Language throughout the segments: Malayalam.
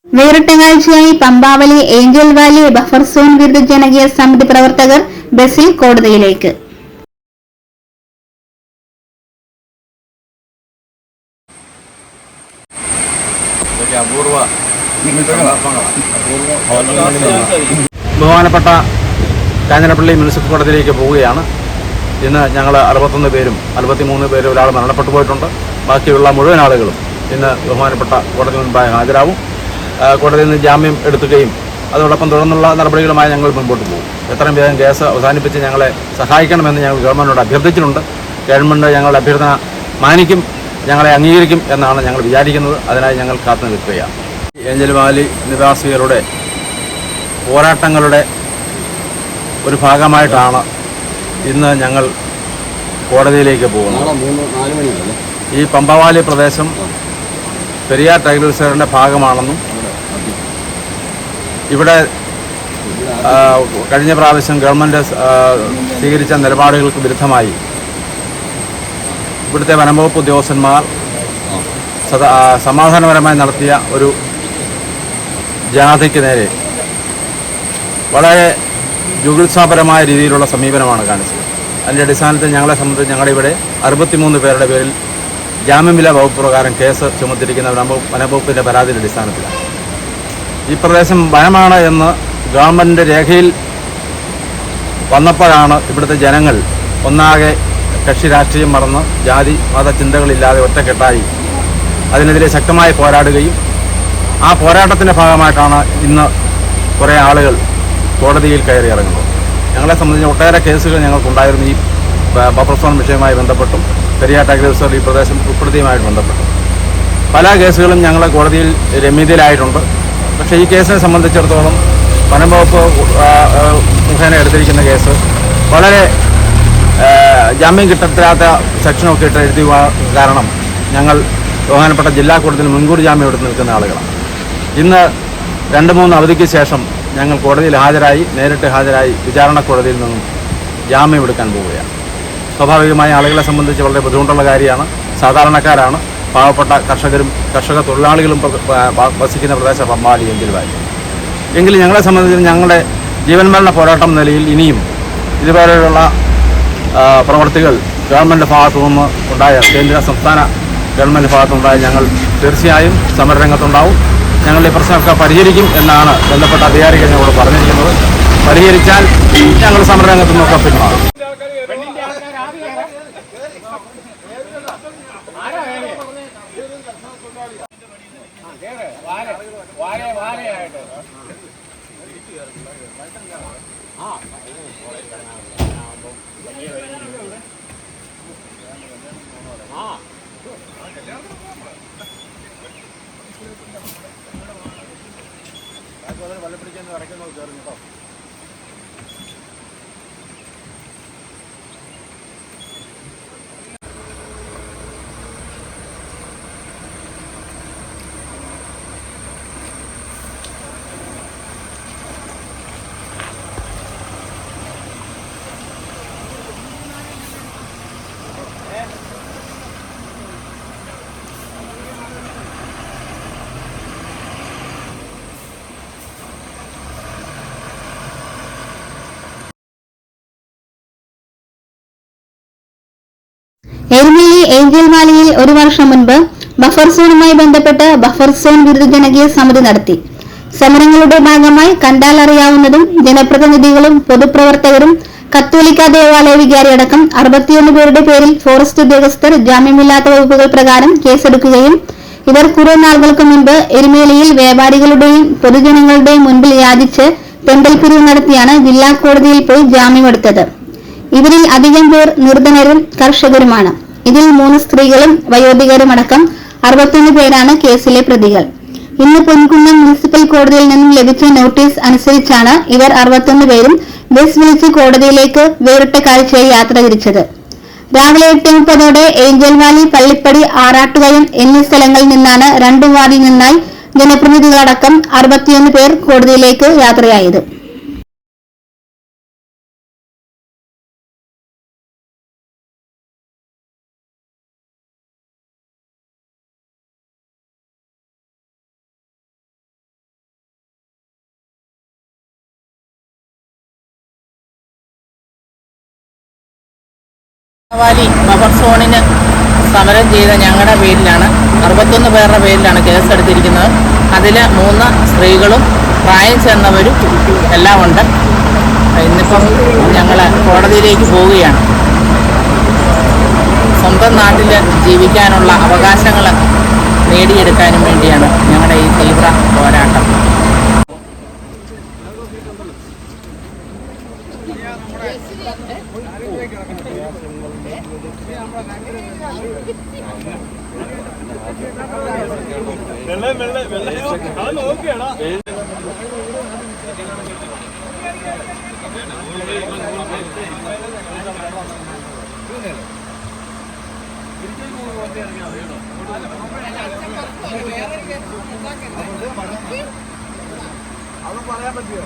വേറിട്ട കാഴ്ചയായി പമ്പാവലി ഏഞ്ചൽ വാലി ബഫർ സോൺ വിരുദ്ധ ജനകീയ സമിതി പ്രവർത്തകർ ബസിൽ കോടതിയിലേക്ക്. ബഹുമാനപ്പെട്ട കാഞ്ഞിരപ്പള്ളി മുനിസിപ്പൽ കോടതിയിലേക്ക് പോവുകയാണ്. ഇന്ന് ഞങ്ങൾ 61 പേരും 63 പേരും ഒരാൾ മരണപ്പെട്ടു പോയിട്ടുണ്ട്. ബാക്കിയുള്ള മുഴുവൻ ആളുകളും ഇന്ന് ബഹുമാനപ്പെട്ട കോടതി മുൻപായി ഹാജരാവും. കോടതിയിൽ നിന്ന് ജാമ്യം എടുക്കുകയും അതോടൊപ്പം തുടർന്നുള്ള നടപടികളുമായി ഞങ്ങൾ മുൻപോട്ട് പോകും. എത്രയും വേഗം കേസ് അവസാനിപ്പിച്ച് ഞങ്ങളെ സഹായിക്കണമെന്ന് ഞങ്ങൾ ഗവൺമെൻറ്റിനോട് അഭ്യർത്ഥിച്ചിട്ടുണ്ട്. ഗവൺമെൻറ് ഞങ്ങളുടെ അഭ്യർത്ഥന മാനിക്കും, ഞങ്ങളെ അംഗീകരിക്കും എന്നാണ് ഞങ്ങൾ വിചാരിക്കുന്നത്. അതിനായി ഞങ്ങൾ കാത്തു നിൽക്കുകയാണ്. ഏഞ്ചൽ വാലി നിവാസികളുടെ പോരാട്ടങ്ങളുടെ ഒരു ഭാഗമായിട്ടാണ് ഇന്ന് ഞങ്ങൾ കോടതിയിലേക്ക് പോകുന്നത്. ഈ പമ്പവാലി പ്രദേശം പെരിയാർ ടൈഗർ റിസർവിൻ്റെ ഭാഗമാണെന്നും ഇവിടെ കഴിഞ്ഞ പ്രാവശ്യം ഗവൺമെൻറ് സ്വീകരിച്ച നിലപാടുകൾക്ക് വിരുദ്ധമായി ഇവിടുത്തെ വനംവകുപ്പ് ഉദ്യോഗസ്ഥന്മാർ സമാധാനപരമായി നടത്തിയ ഒരു ജാഥയ്ക്ക് നേരെ വളരെ ജുഗുത്സാപരമായ രീതിയിലുള്ള സമീപനമാണ് കാണിച്ചത്. അതിൻ്റെ അടിസ്ഥാനത്തിൽ ഞങ്ങളെ സംബന്ധിച്ച് ഞങ്ങളുടെ ഇവിടെ 63 പേരുടെ പേരിൽ ജാമ്യമില്ലാ വകുപ്പ് പ്രകാരം കേസ് ചുമത്തിരിക്കുന്ന വനംവകുപ്പിൻ്റെ പരാതിയുടെ അടിസ്ഥാനത്തിലാണ്. ഈ പ്രദേശം വനമാണ് എന്ന് ഗവൺമെൻറ്റിൻ്റെ രേഖയിൽ വന്നപ്പോഴാണ് ഇവിടുത്തെ ജനങ്ങൾ ഒന്നാകെ കക്ഷി രാഷ്ട്രീയം മറന്ന് ജാതി മത ചിന്തകളില്ലാതെ ഒറ്റക്കെട്ടായി അതിനെതിരെ ശക്തമായി പോരാടുകയും ആ പോരാട്ടത്തിൻ്റെ ഭാഗമായിട്ടാണ് ഇന്ന് കുറേ ആളുകൾ കോടതിയിൽ കയറി ഇറങ്ങുന്നത്. ഞങ്ങളെ സംബന്ധിച്ച് ഒട്ടേറെ കേസുകൾ ഞങ്ങൾക്കുണ്ടായിരുന്നു. ഈ ബഫർ സോൺ വിഷയവുമായി ബന്ധപ്പെട്ടും പെരിയാർ ടൈഗർ റിസർവ് ഈ പ്രദേശം ഉൾപ്പെടുത്തിയുമായിട്ട് ബന്ധപ്പെട്ടും പല കേസുകളും ഞങ്ങൾ കോടതിയിൽ രമ്യതയിലായിട്ടുണ്ട്. പക്ഷേ ഈ കേസിനെ സംബന്ധിച്ചിടത്തോളം വനംവകുപ്പ് മുഖേന എടുത്തിരിക്കുന്ന കേസ് വളരെ ജാമ്യം കിട്ടാത്ത സെക്ഷനൊക്കെ ഇട്ട് എഴുതി കാരണം ഞങ്ങൾ ബഹുമാനപ്പെട്ട ജില്ലാ കോടതിയിൽ മുൻകൂർ ജാമ്യം എടുത്ത് നിൽക്കുന്ന ആളുകളാണ്. ഇന്ന് 2-3 അവധിക്ക് ശേഷം ഞങ്ങൾ കോടതിയിൽ നേരിട്ട് ഹാജരായി വിചാരണ കോടതിയിൽ നിന്നും ജാമ്യം എടുക്കാൻ പോവുകയാണ്. സ്വാഭാവികമായി ആളുകളെ സംബന്ധിച്ച് വളരെ ബുദ്ധിമുട്ടുള്ള കാര്യമാണ്. സാധാരണക്കാരാണ്, പാവപ്പെട്ട കർഷക തൊഴിലാളികളും വസിക്കുന്ന പ്രദേശം പമ്പാവലി ഏഞ്ചൽ വാലി. എങ്കിലും ഞങ്ങളെ സംബന്ധിച്ച് ഞങ്ങളുടെ ജീവൻ മരണ പോരാട്ടം നിലയിൽ ഇനിയും ഇതുപോലെയുള്ള പ്രവർത്തികൾ ഗവൺമെൻറ് ഭാഗത്തു നിന്ന് ഉണ്ടായ കേന്ദ്ര സംസ്ഥാന ഗവൺമെൻറ് ഭാഗത്തുണ്ടായ ഞങ്ങൾ തീർച്ചയായും സമരരംഗത്തുണ്ടാവും. ഞങ്ങൾ ഈ പ്രശ്നമൊക്കെ പരിഹരിക്കും എന്നാണ് ബന്ധപ്പെട്ട അധികാരികൾ ഞങ്ങളോട് പറഞ്ഞിരിക്കുന്നത്. പരിഹരിച്ചാൽ ഞങ്ങൾ സമരരംഗത്തു നിന്നൊക്കെ പിന്മാറും. വല്ലപ്പിടിച്ചെന്ന് വരയ്ക്കുന്നത് കയറും കേട്ടോ. എരുമേലി ഏഞ്ചൽ വാലിയിൽ 1 വർഷം മുൻപ് ബഫർ സോണുമായി ബന്ധപ്പെട്ട് ബഫർ സോൺ വിരുദ്ധ ജനകീയ സമിതി നടത്തി. സമരങ്ങളുടെ ഭാഗമായി കണ്ടാൽ അറിയാവുന്നതും ജനപ്രതിനിധികളും പൊതുപ്രവർത്തകരും കത്തോലിക്ക ദേവാലയ വികാരി അടക്കം 61 പേരുടെ പേരിൽ ഫോറസ്റ്റ് ഉദ്യോഗസ്ഥർ ജാമ്യമില്ലാത്ത വകുപ്പുകൾ പ്രകാരം കേസെടുക്കുകയും ഇവർ കുറെ നാളുകൾക്ക് മുൻപ് എരുമേലിയിൽ വ്യാപാരികളുടെയും പൊതുജനങ്ങളുടെയും മുൻപിൽ യാചിച്ച് തെണ്ടൽ പിരിവ് നടത്തിയാണ് ജില്ലാ കോടതിയിൽ പോയി ജാമ്യമെടുത്തത്. ഇവരിൽ അധികം പേർ നിർധനരും കർഷകരുമാണ്. ഇതിൽ 3 സ്ത്രീകളും വയോധികരുമടക്കം 61 പേരാണ് കേസിലെ പ്രതികൾ. ഇന്ന് പൊൻകുന്നം മുനിസിപ്പൽ കോടതിയിൽ നിന്നും ലഭിച്ച നോട്ടീസ് അനുസരിച്ചാണ് ഇവർ 61 പേരും ബസ് വിളിച്ച് കോടതിയിലേക്ക് വേറിട്ട കാഴ്ചയായി യാത്ര തിരിച്ചത്. രാവിലെ 8:30 ഏഞ്ചൽ വാലി, പള്ളിപ്പടി, ആറാട്ടുകയം എന്നീ സ്ഥലങ്ങളിൽ നിന്നാണ് 2 വാർഡിൽ നിന്നായി ജനപ്രതിനിധികളടക്കം 61 പേർ കോടതിയിലേക്ക് യാത്രയായത്. വാലി ബഫർ സോണിന് സമരം ചെയ്ത ഞങ്ങളുടെ പേരിലാണ് 61 പേരുടെ പേരിലാണ് കേസെടുത്തിരിക്കുന്നത്. അതിൽ 3 സ്ത്രീകളും പ്രായം ചെന്നവരും എല്ലാം ഉണ്ട്. ഇന്നിപ്പം ഞങ്ങൾ കോടതിയിലേക്ക് പോവുകയാണ്. സ്വന്തം നാട്ടിൽ ജീവിക്കാനുള്ള അവകാശങ്ങൾ നേടിയെടുക്കാനും വേണ്ടിയാണ് ഞങ്ങളുടെ ഈ തീവ്ര പോരാട്ടം. അതും പറയാൻ പറ്റുമോ?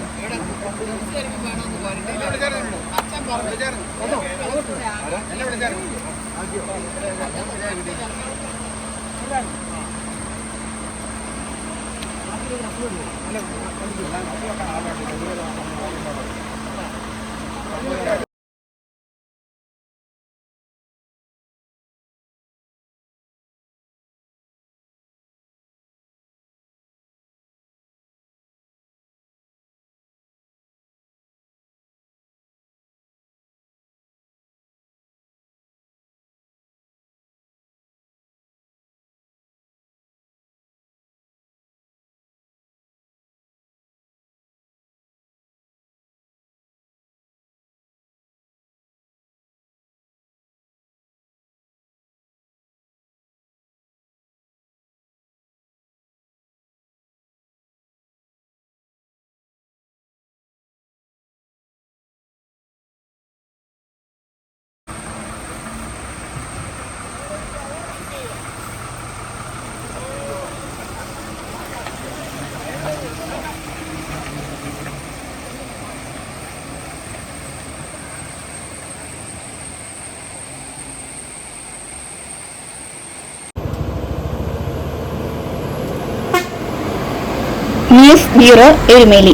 എന്നെ വിളിച്ചായിരുന്നു. News bureau Erumeli.